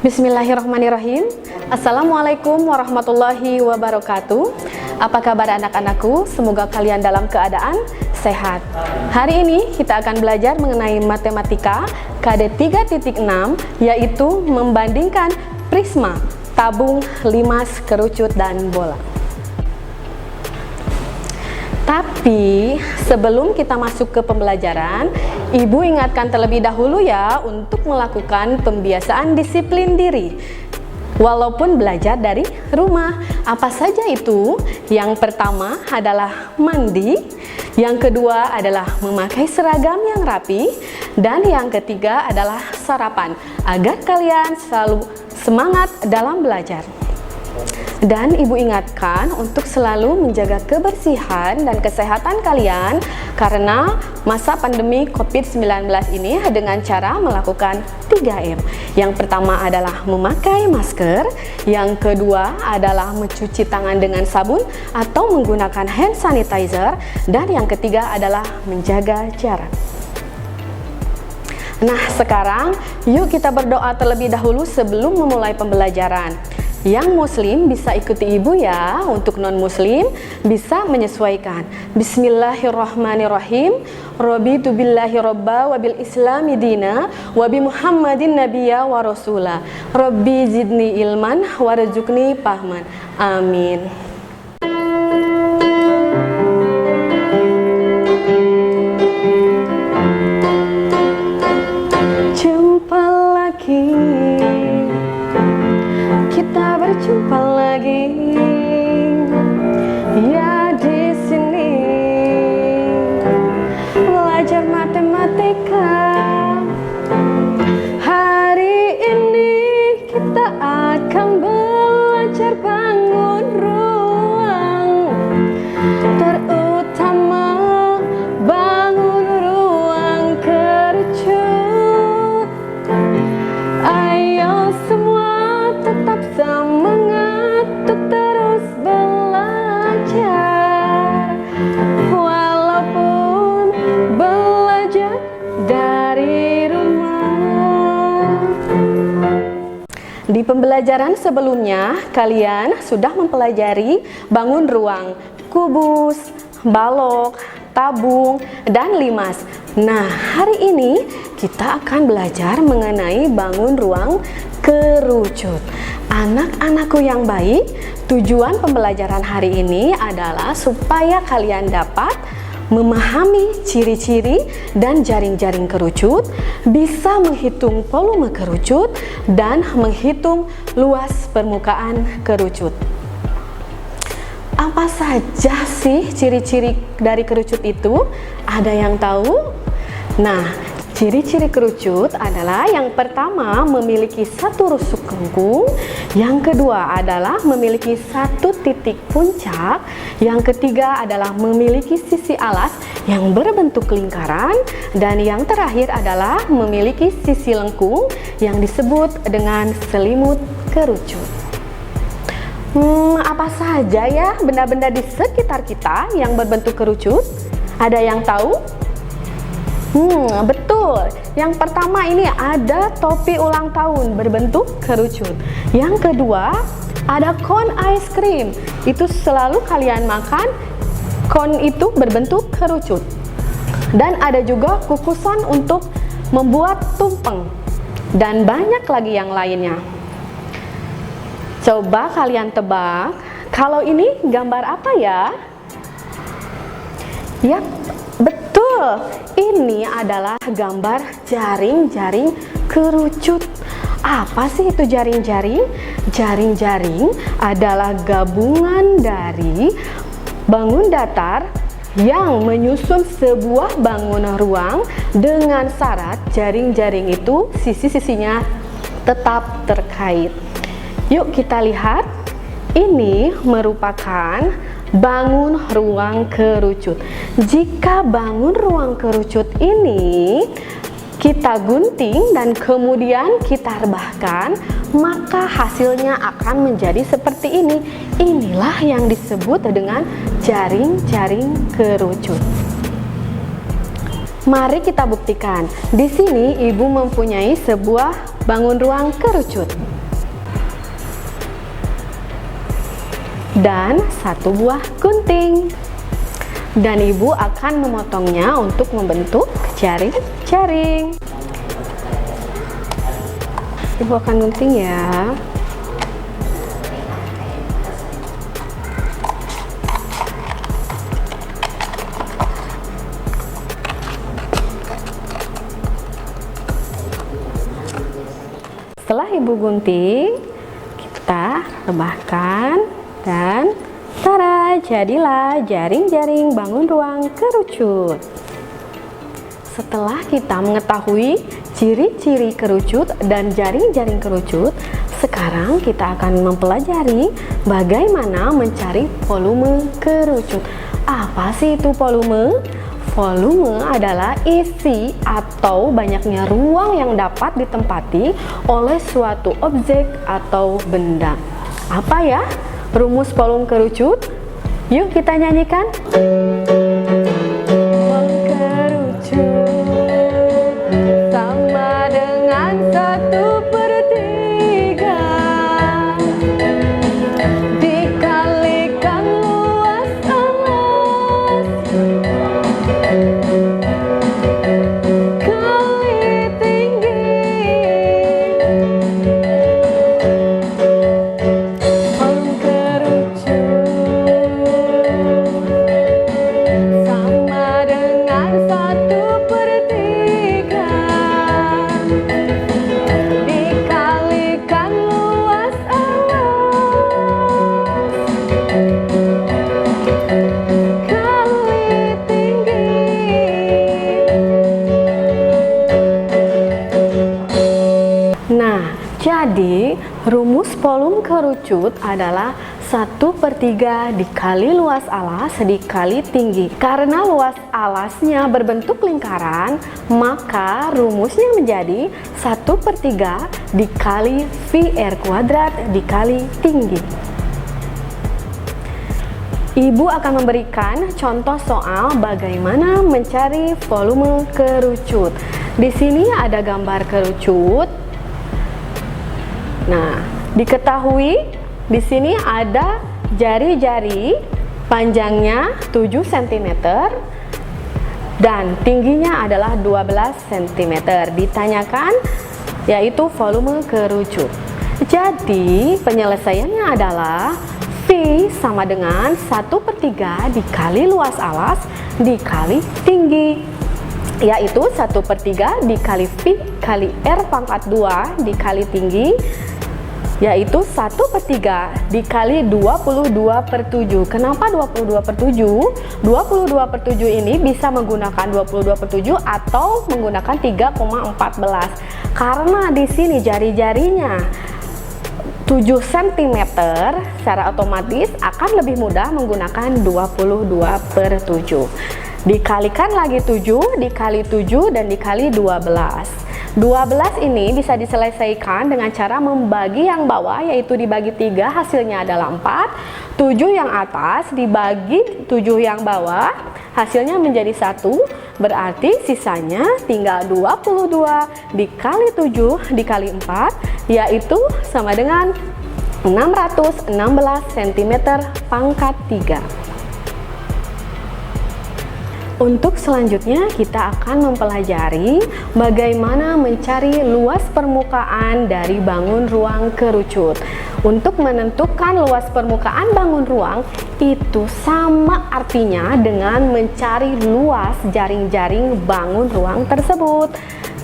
Bismillahirrahmanirrahim. Assalamualaikum warahmatullahi wabarakatuh. Apa kabar anak-anakku? Semoga kalian dalam keadaan sehat. Hari ini kita akan belajar mengenai matematika KD 3.6, yaitu membandingkan prisma, tabung, limas, kerucut, dan bola. Tapi sebelum kita masuk ke pembelajaran, Ibu ingatkan terlebih dahulu ya untuk melakukan pembiasaan disiplin diri walaupun belajar dari rumah. Apa saja itu? Yang pertama adalah mandi, yang kedua adalah memakai seragam yang rapi, dan yang ketiga adalah sarapan agar kalian selalu semangat dalam belajar. Dan Ibu ingatkan untuk selalu menjaga kebersihan dan kesehatan kalian karena masa pandemi COVID-19 ini dengan cara melakukan 3M. Yang pertama adalah memakai masker, yang kedua adalah mencuci tangan dengan sabun atau menggunakan hand sanitizer, dan yang ketiga adalah menjaga jarak. Nah, sekarang yuk kita berdoa terlebih dahulu sebelum memulai pembelajaran. Yang muslim bisa ikuti ibu ya, untuk non muslim bisa menyesuaikan. Bismillahirrahmanirrahim. Raditu billahi robba wa bil islami dina wa bi muhammadin nabiyya wa rasula. Rabbi zidni ilman warzuqni fahman. Amin. Jumpa lagi, kita berjumpa lagi ya di sini belajar matematika. Hari ini kita akan belajar bangun ruang, terutama bangun ruang kerucut. Ayo semua tetap semangat untuk terus belajar walaupun belajar dari rumah. Di pembelajaran sebelumnya kalian sudah mempelajari bangun ruang, kubus, balok, tabung, dan limas. Nah, hari ini kita akan belajar mengenai bangun ruang kerucut. Anak-anakku yang baik, tujuan pembelajaran hari ini adalah supaya kalian dapat memahami ciri-ciri dan jaring-jaring kerucut, bisa menghitung volume kerucut, dan menghitung luas permukaan kerucut. Apa saja sih ciri-ciri dari kerucut itu? Ada yang tahu? Nah, ciri-ciri kerucut adalah yang pertama memiliki satu rusuk lengkung, yang kedua adalah memiliki satu titik puncak, yang ketiga adalah memiliki sisi alas yang berbentuk lingkaran, dan yang terakhir adalah memiliki sisi lengkung yang disebut dengan selimut kerucut. Apa saja ya benda-benda di sekitar kita yang berbentuk kerucut? Ada yang tahu? Betul. Yang pertama ini ada topi ulang tahun berbentuk kerucut. Yang kedua ada kon ice cream. Itu selalu kalian makan, kon itu berbentuk kerucut. Dan ada juga kukusan untuk membuat tumpeng. Dan banyak lagi yang lainnya. Coba kalian tebak, kalau ini gambar apa ya? Yap, betul. Ini adalah gambar jaring-jaring kerucut. Apa sih itu jaring-jaring? Jaring-jaring adalah gabungan dari bangun datar yang menyusun sebuah bangunan ruang dengan syarat jaring-jaring itu sisi-sisinya tetap terkait. Yuk kita lihat, ini merupakan bangun ruang kerucut. Jika bangun ruang kerucut ini kita gunting dan kemudian kita rebahkan, maka hasilnya akan menjadi seperti ini. Inilah yang disebut dengan jaring-jaring kerucut. Mari kita buktikan. Di sini ibu mempunyai sebuah bangun ruang kerucut. dan 1 buah gunting. Dan ibu akan memotongnya untuk membentuk jaring-jaring. Ibu akan gunting ya. Setelah ibu gunting, kita rebahkan dan tara, jadilah jaring-jaring bangun ruang kerucut. Setelah kita mengetahui ciri-ciri kerucut dan jaring-jaring kerucut, sekarang kita akan mempelajari bagaimana mencari volume kerucut. Apa sih itu volume? Volume adalah isi atau banyaknya ruang yang dapat ditempati oleh suatu objek atau benda. Apa ya rumus volume kerucut? Yuk kita nyanyikan. Jadi, rumus volume kerucut adalah 1/3 dikali luas alas dikali tinggi. Karena luas alasnya berbentuk lingkaran, maka rumusnya menjadi 1/3 dikali VR kuadrat dikali tinggi. Ibu akan memberikan contoh soal bagaimana mencari volume kerucut. Di sini ada gambar kerucut. Nah, diketahui di sini ada jari-jari panjangnya 7 cm dan tingginya adalah 12 cm. Ditanyakan yaitu volume kerucut. Jadi, penyelesaiannya adalah V sama dengan 1/3 dikali luas alas dikali tinggi, yaitu 1/3 dikali V kali R pangkat 2 dikali tinggi, yaitu 1/3 dikali 22/7. Kenapa 22/7? 22/7 ini bisa menggunakan 22/7 atau menggunakan 3,14. Karena di sini jari-jarinya 7 cm, secara otomatis akan lebih mudah menggunakan 22/7. Dikalikan lagi 7, dikali 7, dan dikali 12. 12 ini bisa diselesaikan dengan cara membagi yang bawah, yaitu dibagi 3, hasilnya adalah 4. 7 yang atas dibagi 7 yang bawah, hasilnya menjadi 1. Berarti sisanya tinggal 22 dikali 7 dikali 4, yaitu sama dengan 616 cm pangkat 3. Untuk selanjutnya kita akan mempelajari bagaimana mencari luas permukaan dari bangun ruang kerucut. Untuk menentukan luas permukaan bangun ruang itu sama artinya dengan mencari luas jaring-jaring bangun ruang tersebut.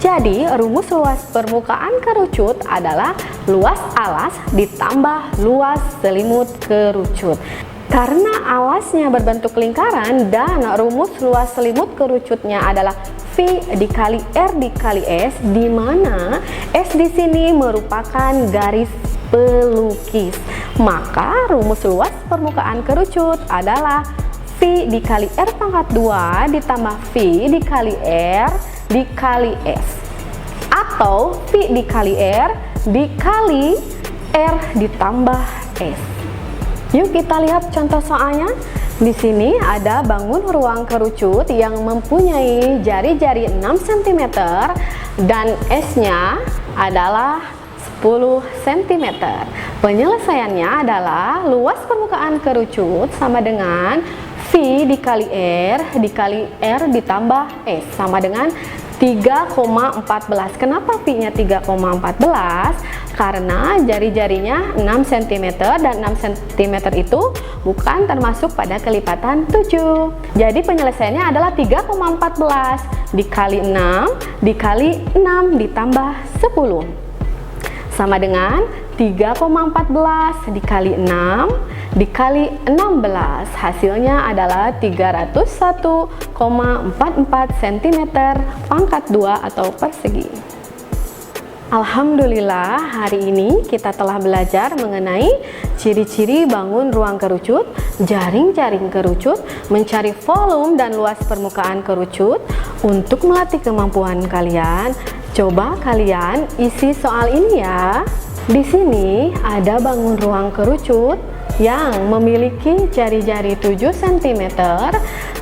Jadi rumus luas permukaan kerucut adalah luas alas ditambah luas selimut kerucut. Karena alasnya berbentuk lingkaran dan rumus luas selimut kerucutnya adalah V dikali R dikali S, di mana S di sini merupakan garis pelukis. Maka rumus luas permukaan kerucut adalah V dikali R pangkat 2 ditambah V dikali R dikali S, atau V dikali R dikali R ditambah S. Yuk kita lihat contoh soalnya. Di sini ada bangun ruang kerucut yang mempunyai jari-jari 6 cm dan S-nya adalah cm. Penyelesaiannya adalah luas permukaan kerucut sama dengan V dikali R ditambah S sama dengan 3,14. Kenapa V-nya 3,14? Karena jari-jarinya 6 cm dan 6 cm itu bukan termasuk pada kelipatan 7. Jadi penyelesaiannya adalah 3,14 dikali 6 dikali 6 ditambah 10 sama dengan 3,14 dikali 6 dikali 16. Hasilnya adalah 301,44 cm pangkat 2 atau persegi. Alhamdulillah, hari ini kita telah belajar mengenai ciri-ciri bangun ruang kerucut, jaring-jaring kerucut, mencari volume dan luas permukaan kerucut. Untuk melatih kemampuan kalian, coba kalian isi soal ini ya. Di sini ada bangun ruang kerucut yang memiliki jari-jari 7 cm,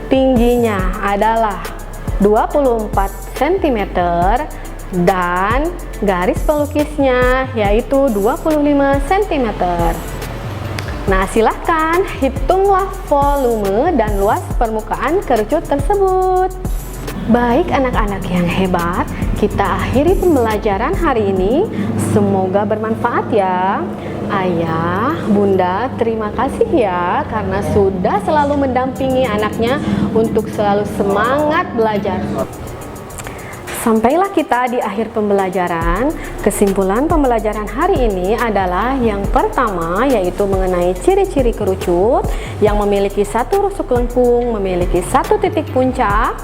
tingginya adalah 24 cm, dan garis pelukisnya yaitu 25 cm. Nah, silahkan hitunglah volume dan luas permukaan kerucut tersebut. Baik anak-anak yang hebat, kita akhiri pembelajaran hari ini. Semoga bermanfaat ya. Ayah, bunda, terima kasih ya karena sudah selalu mendampingi anaknya untuk selalu semangat belajar. Sampailah kita di akhir pembelajaran. Kesimpulan pembelajaran hari ini adalah yang pertama, yaitu mengenai ciri-ciri kerucut yang memiliki satu rusuk lengkung, memiliki satu titik puncak,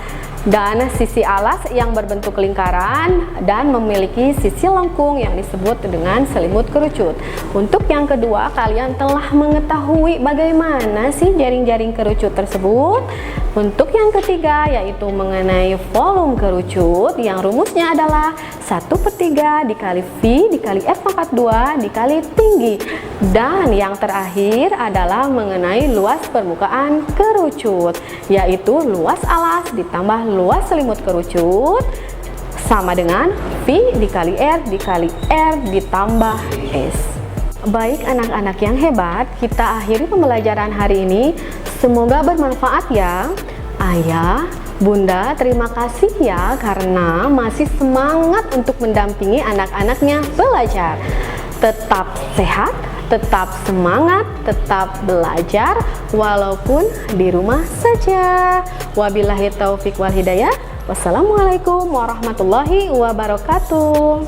dan sisi alas yang berbentuk lingkaran, dan memiliki sisi lengkung yang disebut dengan selimut kerucut. Untuk yang kedua, kalian telah mengetahui bagaimana sih jaring-jaring kerucut tersebut. Untuk yang ketiga, yaitu mengenai volume kerucut yang rumusnya adalah 1/3 dikali V dikali F pangkat 2 dikali tinggi. Dan yang terakhir adalah mengenai luas permukaan kerucut, yaitu luas alas ditambah luas selimut kerucut sama dengan V dikali R dikali R ditambah S. Baik anak-anak yang hebat, kita akhiri pembelajaran hari ini. Semoga bermanfaat ya. Ayah, bunda, terima kasih ya karena masih semangat untuk mendampingi anak-anaknya belajar. Tetap sehat, tetap semangat, tetap belajar walaupun di rumah saja. Wabillahi taufik wal hidayah. Wassalamualaikum warahmatullahi wabarakatuh.